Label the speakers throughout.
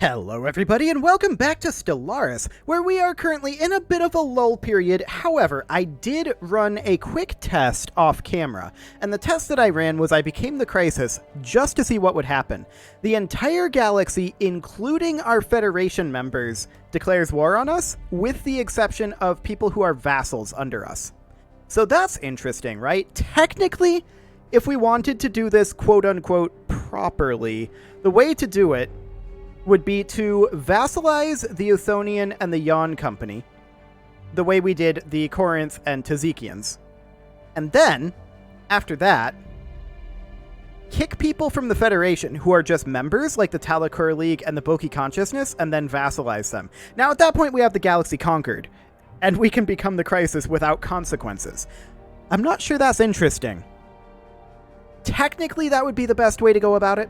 Speaker 1: Hello everybody and welcome back to Stellaris, where we are currently in a bit of a lull period. However, I did run a quick test off camera, and the test that I ran was I became the Crisis just to see what would happen. The entire galaxy, including our Federation members, declares war on us, with the exception of people who are vassals under us. So that's interesting, right? Technically, if we wanted to do this quote-unquote properly, the way to do it would be to vassalize the Euthonian and the Yon Company, the way we did the Corinth and Tazikians. And then, after that, kick people from the Federation who are just members, like the Talakur League and the Boki Consciousness, and then vassalize them. Now, at that point, we have the galaxy conquered, and we can become the Crisis without consequences. I'm not sure that's interesting. Technically, that would be the best way to go about it,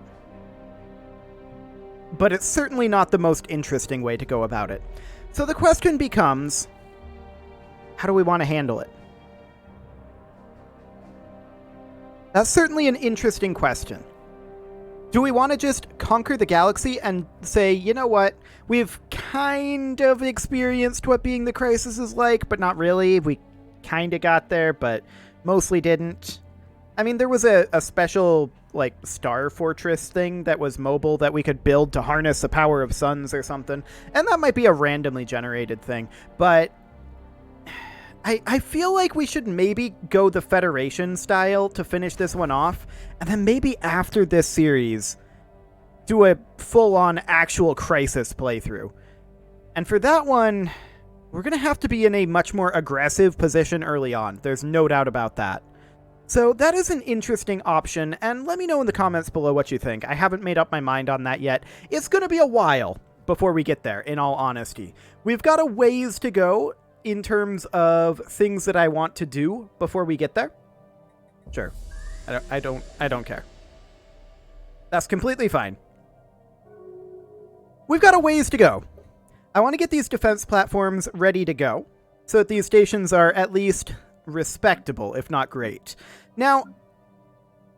Speaker 1: but it's certainly not the most interesting way to go about it. So the question becomes, how do we want to handle it? That's certainly an interesting question. Do we want to just conquer the galaxy and say, you know what, we've kind of experienced what being the Crisis is like, but not really. We kind of got there, but mostly didn't. I mean, there was a special, like, star fortress thing that was mobile that we could build to harness the power of suns or something. And that might be a randomly generated thing. But I feel like we should maybe go the Federation style to finish this one off. And then maybe after this series, do a full-on actual Crisis playthrough. And for that one, we're going to have to be in a much more aggressive position early on. There's no doubt about that. So that is an interesting option, and let me know in the comments below what you think. I haven't made up my mind on that yet. It's going to be a while before we get there, in all honesty. We've got a ways to go in terms of things that I want to do before we get there. Sure. I don't care. That's completely fine. We've got a ways to go. I want to get these defense platforms ready to go, so that these stations are at least respectable, if not great. Now,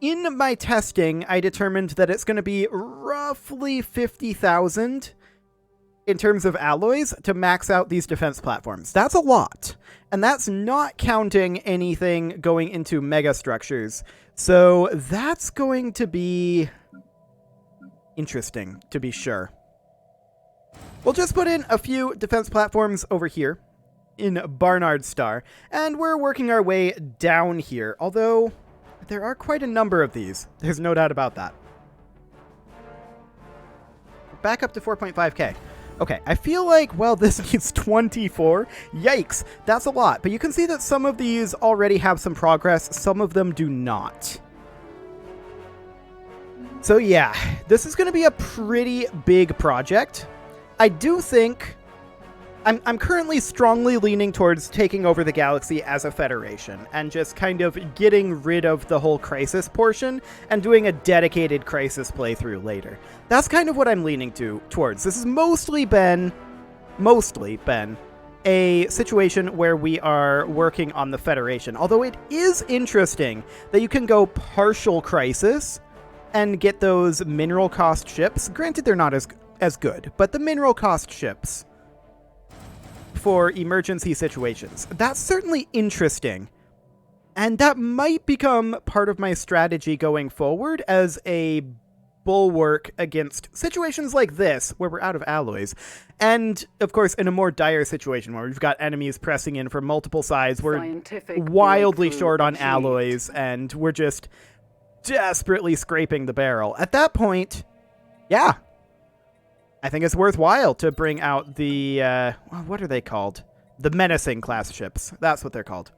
Speaker 1: in my testing, I determined that it's going to be roughly 50,000 in terms of alloys to max out these defense platforms. That's a lot. And that's not counting anything going into mega structures. So that's going to be interesting, to be sure. We'll just put in a few defense platforms over here in Barnard Star, and we're working our way down here, although there are quite a number of these. There's no doubt about that. Back up to 4.5k. Okay, I feel like, well, this needs 24. Yikes, that's a lot. But you can see that some of these already have some progress, some of them do not. So yeah, this is going to be a pretty big project. I do think I'm currently strongly leaning towards taking over the galaxy as a Federation and just kind of getting rid of the whole Crisis portion and doing a dedicated Crisis playthrough later. That's kind of what I'm leaning towards. This has mostly been a situation where we are working on the Federation, although it is interesting that you can go partial Crisis and get those mineral cost ships. Granted, they're not as good, but the mineral cost ships for emergency situations. That's certainly interesting. And that might become part of my strategy going forward as a bulwark against situations like this, where we're out of alloys. And, of course, in a more dire situation where we've got enemies pressing in from multiple sides, we're wildly short on alloys, and we're just desperately scraping the barrel. At that point, yeah, I think it's worthwhile to bring out the, what are they called? The Menacing class ships. That's what they're called.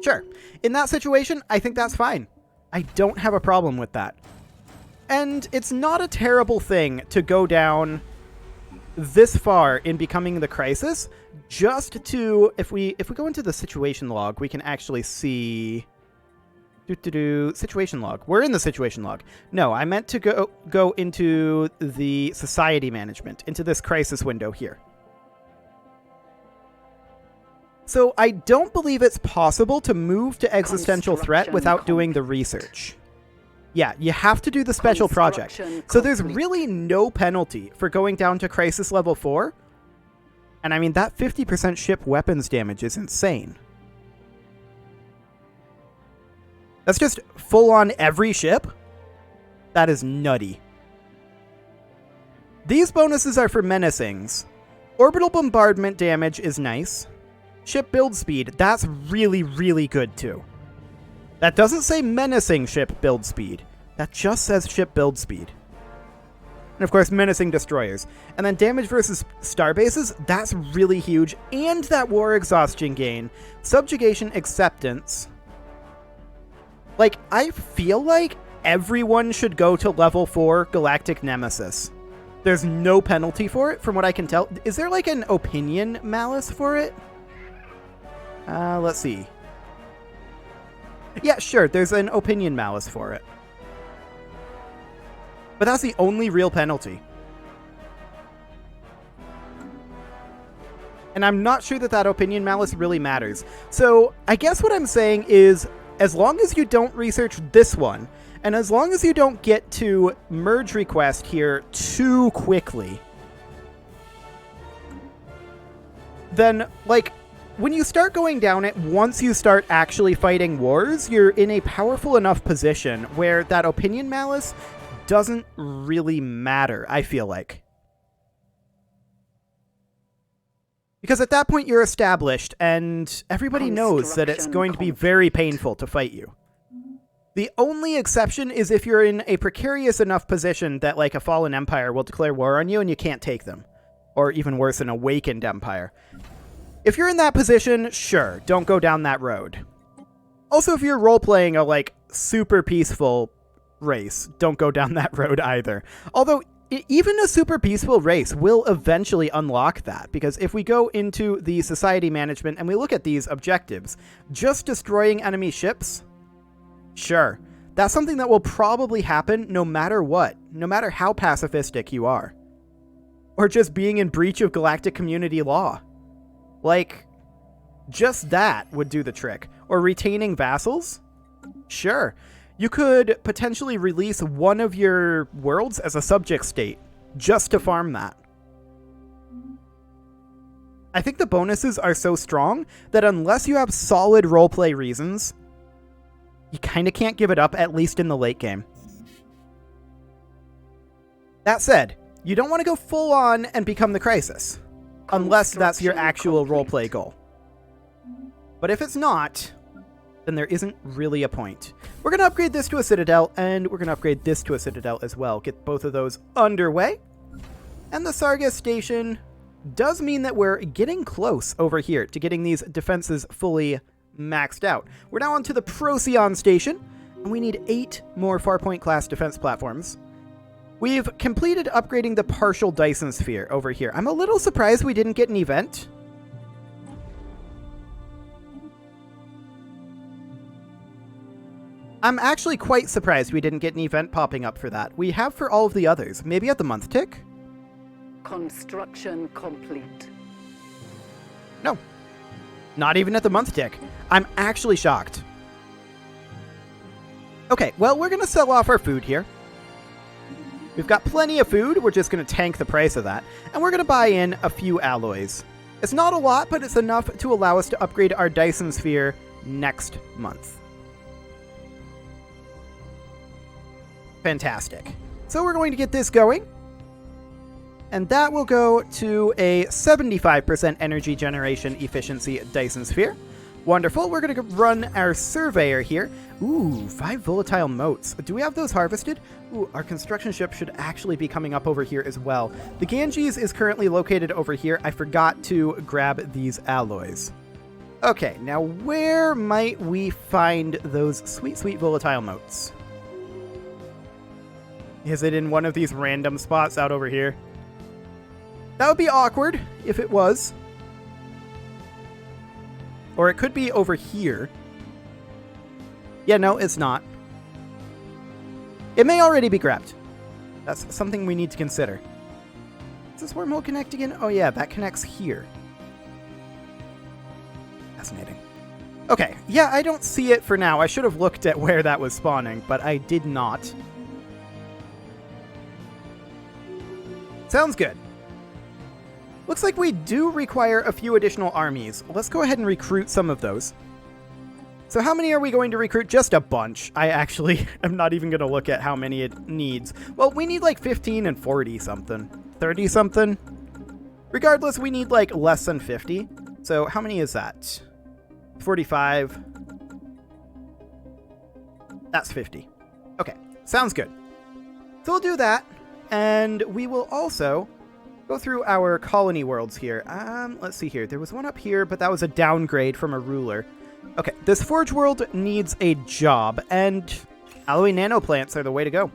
Speaker 1: Sure. In that situation, I think that's fine. I don't have a problem with that. And it's not a terrible thing to go down this far in becoming the Crisis, just to, if we go into the situation log, we can actually see situation log. We're in the situation log. No, I meant to go into the society management, into this Crisis window here. So I don't believe it's possible to move to existential threat without doing the research. Yeah, you have to do the special project. So there's really no penalty for going down to Crisis Level 4. And I mean, that 50% ship weapons damage is insane. That's just full on every ship? That is nutty. These bonuses are for Menacings. Orbital bombardment damage is nice. Ship build speed, that's really, really good too. That doesn't say Menacing ship build speed. That just says ship build speed. And of course, Menacing destroyers. And then damage versus starbases, that's really huge. And that war exhaustion gain. Subjugation acceptance. Like, I feel like everyone should go to level 4 Galactic Nemesis. There's no penalty for it, from what I can tell. Is there like an opinion malice for it? Let's see. Yeah, sure, there's an opinion malice for it. But that's the only real penalty. And I'm not sure that that opinion malice really matters. So, I guess what I'm saying is, as long as you don't research this one, and as long as you don't get to merge request here too quickly, then, like, when you start going down it, once you start actually fighting wars, you're in a powerful enough position where that opinion malice doesn't really matter, I feel like. Because at that point you're established, and everybody knows that it's going to be very painful to fight you. The only exception is if you're in a precarious enough position that, like, a fallen empire will declare war on you and you can't take them. Or even worse, an awakened empire. If you're in that position, sure, don't go down that road. Also, if you're role-playing a, like, super peaceful race, don't go down that road either. Although, even a super peaceful race will eventually unlock that, because if we go into the society management and we look at these objectives, just destroying enemy ships, sure, that's something that will probably happen no matter what, no matter how pacifistic you are. Or just being in breach of galactic community law. Like, just that would do the trick. Or retaining vassals? Sure. You could potentially release one of your worlds as a subject state, just to farm that. I think the bonuses are so strong that unless you have solid roleplay reasons, you kind of can't give it up, at least in the late game. That said, you don't want to go full on and become the Crisis, unless that's your actual roleplay goal. But if it's not, then there isn't really a point. We're going to upgrade this to a Citadel, and we're going to upgrade this to a Citadel as well. Get both of those underway. And the Sargas station does mean that we're getting close over here to getting these defenses fully maxed out. We're now onto the Procyon station, and we need 8 more Farpoint class defense platforms. We've completed upgrading the partial Dyson Sphere over here. I'm a little surprised we didn't get an event. I'm actually quite surprised we didn't get an event popping up for that. We have for all of the others. Maybe at the month tick?
Speaker 2: Construction complete.
Speaker 1: No. Not even at the month tick. I'm actually shocked. Okay, well, we're going to sell off our food here. We've got plenty of food. We're just going to tank the price of that. And we're going to buy in a few alloys. It's not a lot, but it's enough to allow us to upgrade our Dyson Sphere next month. Fantastic. So we're going to get this going. And that will go to a 75% energy generation efficiency Dyson Sphere. Wonderful. We're going to run our surveyor here. Ooh, 5 volatile motes. Do we have those harvested? Ooh, our construction ship should actually be coming up over here as well. The Ganges is currently located over here. I forgot to grab these alloys. Okay, now where might we find those sweet, sweet volatile motes? Is it in one of these random spots out over here? That would be awkward if it was. Or it could be over here. Yeah, no, it's not. It may already be grabbed. That's something we need to consider. Does this wormhole connect again? Oh yeah, that connects here. Fascinating. Okay, yeah, I don't see it for now. I should have looked at where that was spawning, but I did not. Sounds good. Looks like we do require a few additional armies. Let's go ahead and recruit some of those. So how many are we going to recruit? Just a bunch. I actually am not even going to look at how many it needs. Well, we need like 15 and 40 something. 30 something. Regardless, we need like less than 50. So how many is that? 45. That's 50. Okay, sounds good. So we'll do that. And we will also go through our colony worlds here. Let's see here. There was one up here, but that was a downgrade from a ruler. Okay, this Forge world needs a job, and alloy nanoplants are the way to go.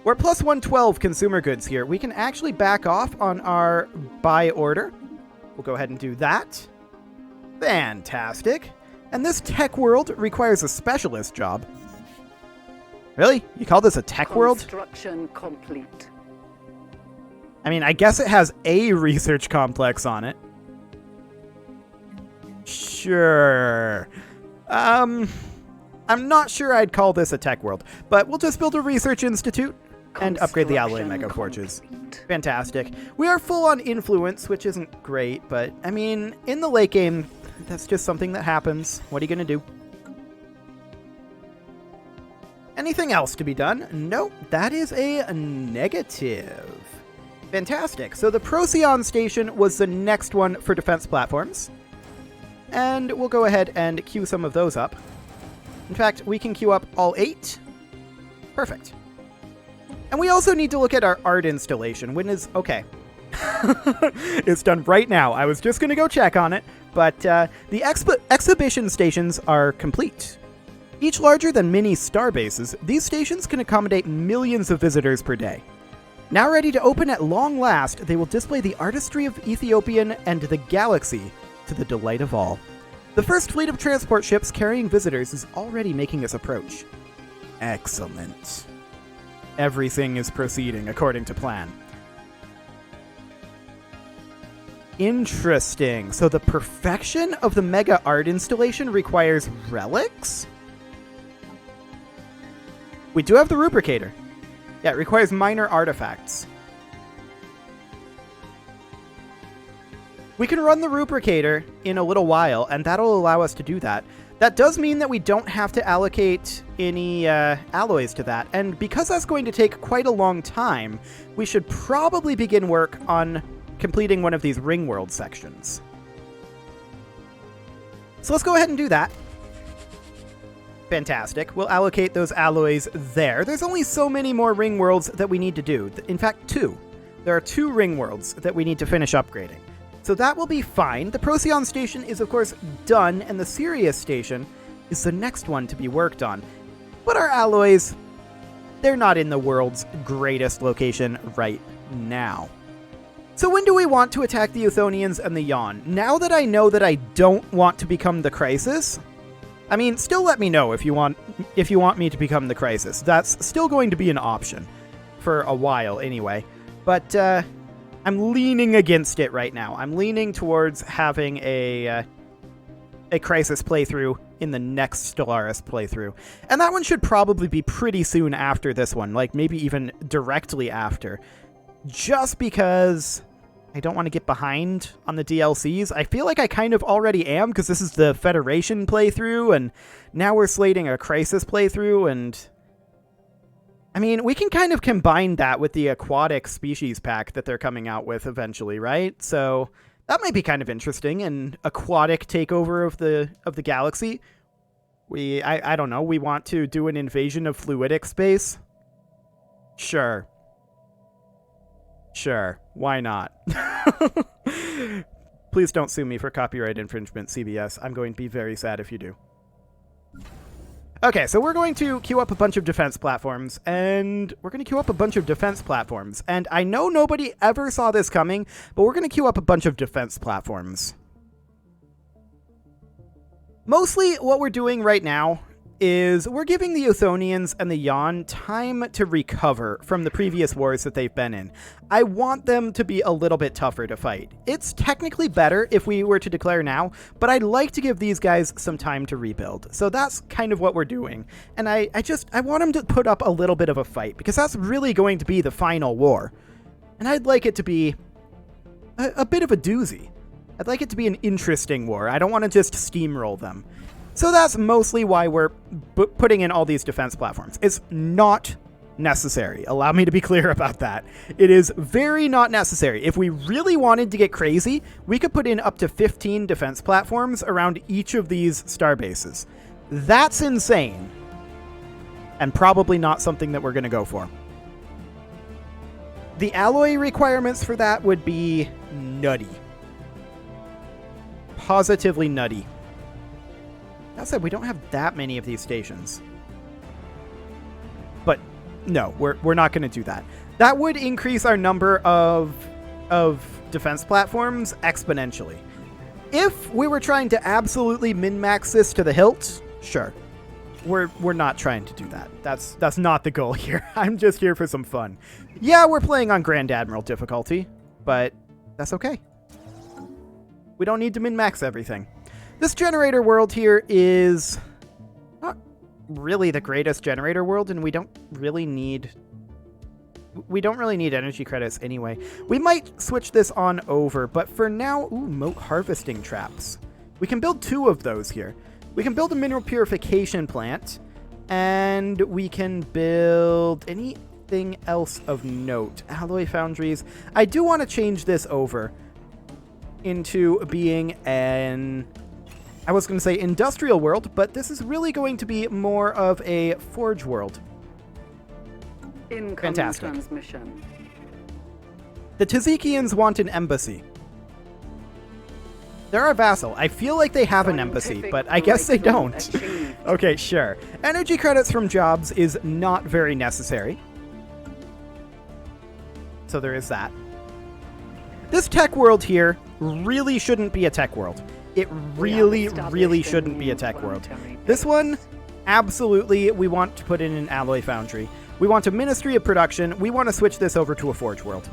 Speaker 1: We're plus 112 consumer goods here. We can actually back off on our buy order. We'll go ahead and do that. Fantastic. And this tech world requires a specialist job. Really? You call this a tech world?
Speaker 2: Construction complete.
Speaker 1: I mean, I guess it has a research complex on it. Sure. I'm not sure I'd call this a tech world, but we'll just build a research institute and upgrade the alloy mega forges. Fantastic. We are full on influence, which isn't great, but I mean, in the late game, that's just something that happens. What are you going to do? Anything else to be done? Nope, that is a negative. Fantastic. So the Procyon station was the next one for defense platforms. And we'll go ahead and queue some of those up. In fact, we can queue up all 8. Perfect. And we also need to look at our art installation. When is... Okay. It's done right now. I was just going to go check on it. But the exhibition stations are complete. Each larger than mini star bases, these stations can accommodate millions of visitors per day. Now ready to open at long last, they will display the artistry of Ethiopian and the galaxy to the delight of all. The first fleet of transport ships carrying visitors is already making its approach. Excellent. Everything is proceeding according to plan. Interesting. So the perfection of the mega art installation requires relics? We do have the rubricator. Yeah, it requires minor artifacts. We can run the rubricator in a little while, and that'll allow us to do that. That does mean that we don't have to allocate any alloys to that, and because that's going to take quite a long time, we should probably begin work on completing one of these ring world sections. So let's go ahead and do that. Fantastic. We'll allocate those alloys there. There's only so many more ring worlds that we need to do. In fact, 2. There are 2 ring worlds that we need to finish upgrading. So that will be fine. The Procyon station is, of course, done, and the Sirius station is the next one to be worked on. But our alloys, they're not in the world's greatest location right now. So when do we want to attack the Euthonians and the Yawn? Now that I know that I don't want to become the Crisis... I mean, still let me know if you want me to become the Crisis. That's still going to be an option. For a while, anyway. But, I'm leaning against it right now. I'm leaning towards having a Crisis playthrough in the next Stellaris playthrough. And that one should probably be pretty soon after this one. Like, maybe even directly after. Just because... I don't want to get behind on the DLCs. I feel like I kind of already am, because this is the Federation playthrough, and now we're slating a Crisis playthrough, and... I mean, we can kind of combine that with the aquatic species pack that they're coming out with eventually, right? So, that might be kind of interesting, an aquatic takeover of the galaxy. I don't know, we want to do an invasion of fluidic space? Sure. Sure, why not? Please don't sue me for copyright infringement, CBS. I'm going to be very sad if you do. Okay, so we're going to queue up a bunch of defense platforms, and I know nobody ever saw this coming, but we're going to queue up a bunch of defense platforms. Mostly what we're doing right now is we're giving the Euthonians and the Yon time to recover from the previous wars that they've been in. I want them to be a little bit tougher to fight. It's technically better if we were to declare now, but I'd like to give these guys some time to rebuild. So that's kind of what we're doing. And I want them to put up a little bit of a fight, because that's really going to be the final war. And I'd like it to be a bit of a doozy. I'd like it to be an interesting war. I don't want to just steamroll them. So that's mostly why we're putting in all these defense platforms. It's not necessary. Allow me to be clear about that. It is very not necessary. If we really wanted to get crazy, we could put in up to 15 defense platforms around each of these star bases. That's insane. And probably not something that we're going to go for. The alloy requirements for that would be nutty. Positively nutty. That said, we don't have that many of these stations. But no, we're not going to do that. That would increase our number of defense platforms exponentially. If we were trying to absolutely min-max this to the hilt, sure. We're not trying to do that. That's not the goal here. I'm just here for some fun. Yeah, we're playing on Grand Admiral difficulty, but that's okay. We don't need to min-max everything. This generator world here is not really the greatest generator world, and we don't really need energy credits anyway. We might switch this on over, but for now, moat harvesting traps. We can build 2 of those here. We can build a mineral purification plant, and we can build anything else of note. Alloy foundries. I do want to change this over into being I was going to say industrial world, but this is really going to be more of a forge world.
Speaker 2: Incoming
Speaker 1: Fantastic.
Speaker 2: transmission.
Speaker 1: The Tazikians want an embassy. They're our vassal. I feel like they have an embassy, but I guess they don't. Okay, sure. Energy credits from jobs is not very necessary. So there is that. This tech world here really shouldn't be a tech world. It really shouldn't be a tech world. This one, absolutely, we want to put in an alloy foundry. We want a Ministry of Production. We want to switch this over to a forge world.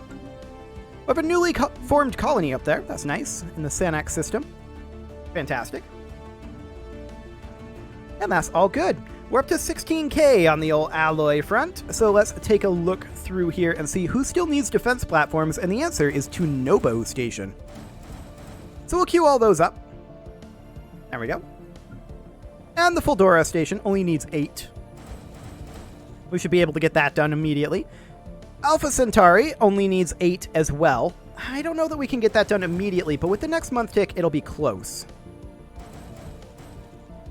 Speaker 1: We have a newly formed colony up there. That's nice. In the Sanax system. Fantastic. And that's all good. We're up to 16k on the old alloy front. So let's take a look through here and see who still needs defense platforms. And the answer is to Nobo Station. So we'll queue all those up. There we go. And the Fuldora station only needs 8. We should be able to get that done immediately. Alpha Centauri only needs 8 as well. I don't know that we can get that done immediately, but with the next month tick, it'll be close.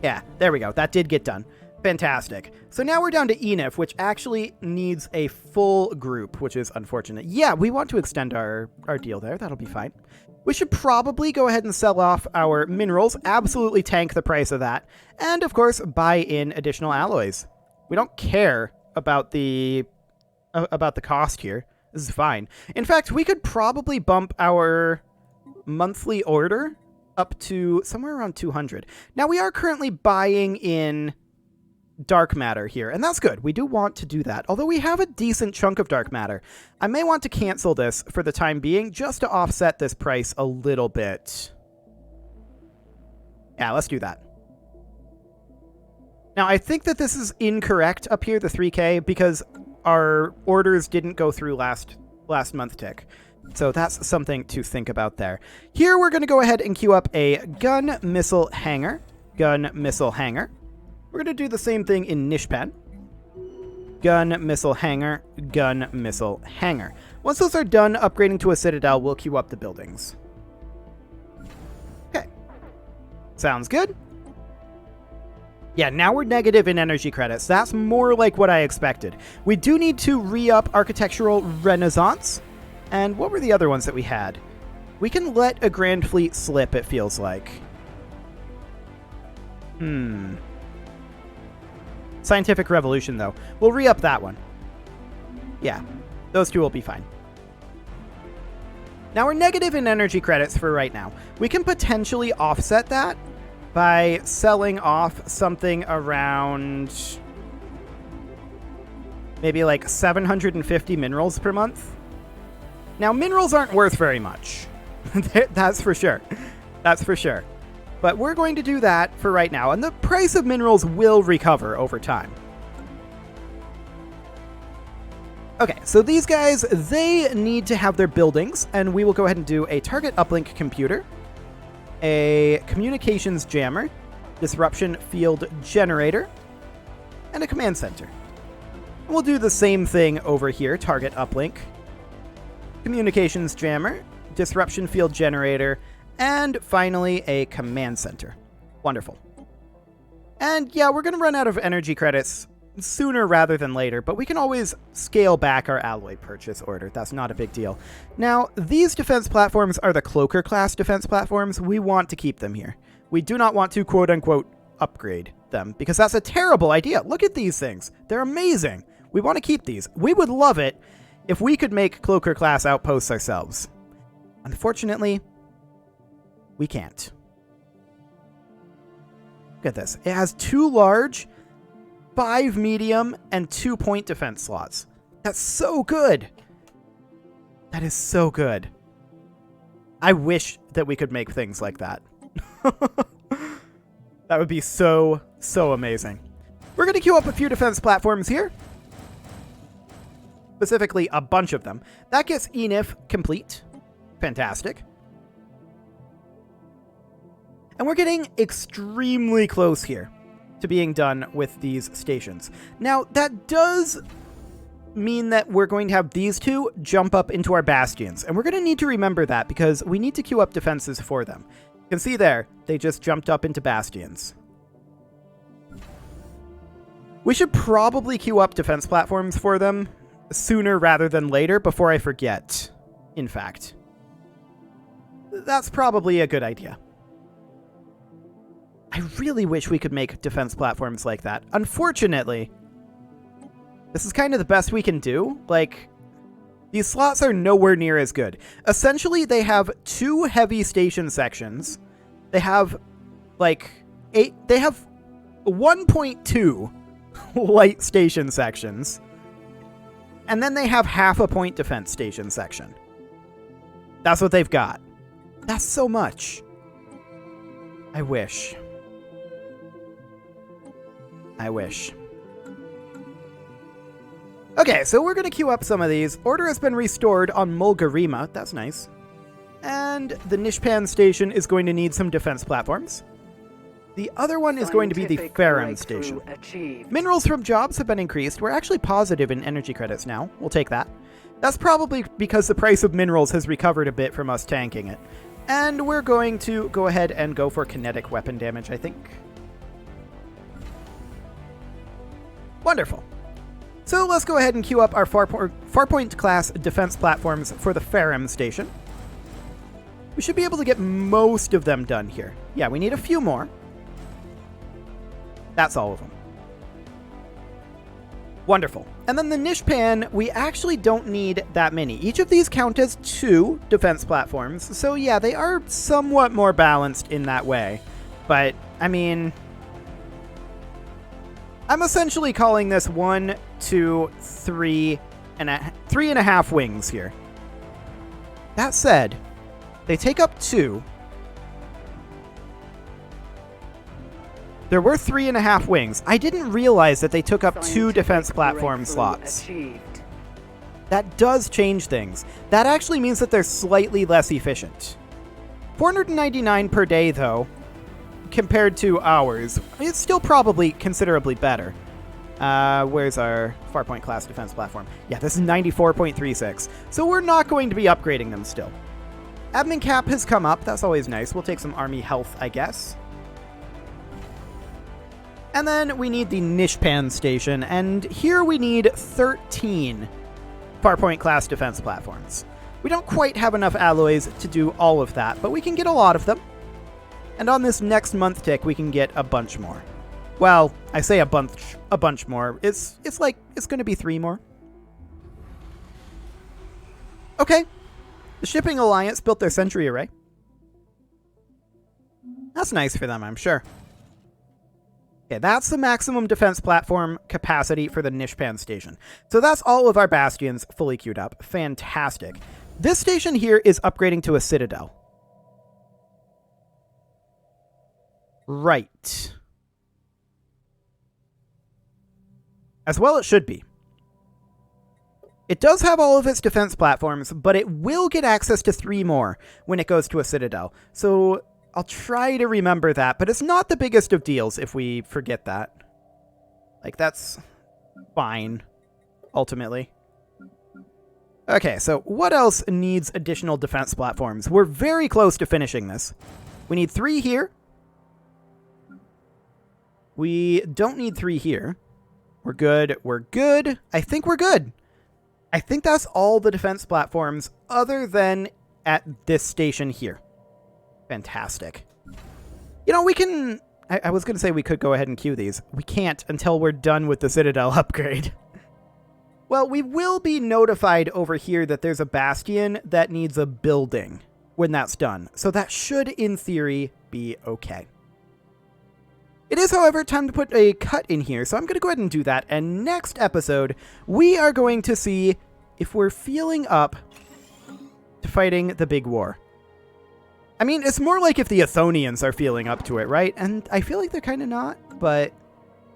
Speaker 1: Yeah, there we go. That did get done. Fantastic. So now we're down to Enif, which actually needs a full group, which is unfortunate. Yeah, we want to extend our deal there. That'll be fine. We should probably go ahead and sell off our minerals, absolutely tank the price of that, and of course buy in additional alloys. We don't care about the cost here. This is fine. In fact, we could probably bump our monthly order up to somewhere around 200. Now, we are currently buying in dark matter here, and that's good. We do want to do that, although we have a decent chunk of dark matter. I may want to cancel this for the time being, just to offset this price a little bit. Yeah, let's do that. Now, I think that this is incorrect up here, the 3K, because our orders didn't go through last month tick. So that's something to think about there. Here, we're going to go ahead and queue up a gun missile hangar. Gun missile hangar. We're going to do the same thing in Nishpan. Gun missile hangar. Gun missile hangar. Once those are done upgrading to a citadel, we'll queue up the buildings. Okay. Sounds good. Yeah, now we're negative in energy credits. That's more like what I expected. We do need to re-up Architectural Renaissance. And what were the other ones that we had? We can let a Grand Fleet slip, it feels like. Scientific Revolution, though. We'll re-up that one. Yeah, those two will be fine. Now we're negative in energy credits for right now. We can potentially offset that by selling off something around maybe like 750 minerals per month. Now, minerals aren't worth very much. That's for sure. That's for sure. But we're going to do that for right now, and the price of minerals will recover over time. Okay, so these guys, they need to have their buildings, and we will go ahead and do a target uplink computer, a communications jammer, disruption field generator, and a command center. We'll do the same thing over here, target uplink, communications jammer, disruption field generator, and finally a command center. Wonderful. And yeah, we're going to run out of energy credits sooner rather than later, but we can always scale back our alloy purchase order. That's not a big deal. Now, these defense platforms are the Cloaker class defense platforms. We want to keep them here. We do not want to quote-unquote upgrade them, because that's a terrible idea. Look at these things. They're amazing. We want to keep these. We would love it if we could make Cloaker class outposts ourselves. Unfortunately, we can't. Look at this. It has 2 large, 5 medium, and 2 point defense slots. That's so good. That is so good. I wish that we could make things like that. That would be so, so amazing. We're going to queue up a few defense platforms here. Specifically, a bunch of them. That gets ENIF complete. Fantastic. And we're getting extremely close here to being done with these stations. Now, that does mean that we're going to have these two jump up into our bastions. And we're going to need to remember that because we need to queue up defenses for them. You can see there, they just jumped up into bastions. We should probably queue up defense platforms for them sooner rather than later before I forget, in fact. That's probably a good idea. I really wish we could make defense platforms like that. Unfortunately, this is kind of the best we can do. Like, these slots are nowhere near as good. Essentially, they have 2 heavy station sections. They have, like, 8... They have 1.2 light station sections. And then they have half a point defense station section. That's what they've got. That's so much. I wish. I wish. Okay, so we're going to queue up some of these. Order has been restored on Mulgarima. That's nice. And the Nishpan station is going to need some defense platforms. The other one is going to be the Ferrum station.
Speaker 2: Achieved.
Speaker 1: Minerals from jobs have been increased. We're actually positive in energy credits now. We'll take that. That's probably because the price of minerals has recovered a bit from us tanking it. And we're going to go ahead and go for kinetic weapon damage, I think. Wonderful. So let's go ahead and queue up our Farpoint class defense platforms for the Ferrum station. We should be able to get most of them done here. Yeah, we need a few more. That's all of them. Wonderful. And then the Nishpan, we actually don't need that many. Each of these count as 2 defense platforms. So yeah, they are somewhat more balanced in that way. But, I mean, I'm essentially calling this 1, 2, 3 and a half wings here. That said, they take up 2. There were 3.5 wings. I didn't realize that they took up 2 defense platform slots.
Speaker 2: Achieved.
Speaker 1: That does change things. That actually means that they're slightly less efficient. 499 per day, though, compared to ours, it's still probably considerably better. Where's our Farpoint class defense platform? Yeah, this is 94.36. So we're not going to be upgrading them still. Admin cap has come up. That's always nice. We'll take some army health, I guess. And then we need the Nishpan station, and here we need 13 Farpoint class defense platforms. We don't quite have enough alloys to do all of that, but we can get a lot of them. And on this next month tick, we can get a bunch more. Well, I say a bunch more. It's like, it's going to be 3 more. Okay. The Shipping Alliance built their sentry array. That's nice for them, I'm sure. Okay, that's the maximum defense platform capacity for the Nishpan station. So that's all of our bastions fully queued up. Fantastic. This station here is upgrading to a citadel. Right. As well it should be. It does have all of its defense platforms, but it will get access to 3 more when it goes to a citadel. So I'll try to remember that, but it's not the biggest of deals if we forget that. Like, that's fine, ultimately. Okay, so what else needs additional defense platforms? We're very close to finishing this. We need 3 here. We don't need 3 here. We're good. We're good. I think we're good. I think that's all the defense platforms other than at this station here. Fantastic. You know, we can... I was going to say we could go ahead and queue these. We can't until we're done with the Citadel upgrade. Well, we will be notified over here that there's a bastion that needs a building when that's done. So that should, in theory, be okay. It is, however, time to put a cut in here, so I'm going to go ahead and do that. And next episode, we are going to see if we're feeling up to fighting the big war. I mean, it's more like if the Athonians are feeling up to it, right? And I feel like they're kind of not, but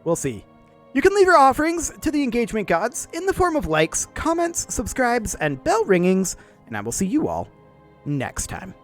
Speaker 1: we'll see. You can leave your offerings to the engagement gods in the form of likes, comments, subscribes, and bell ringings, and I will see you all next time.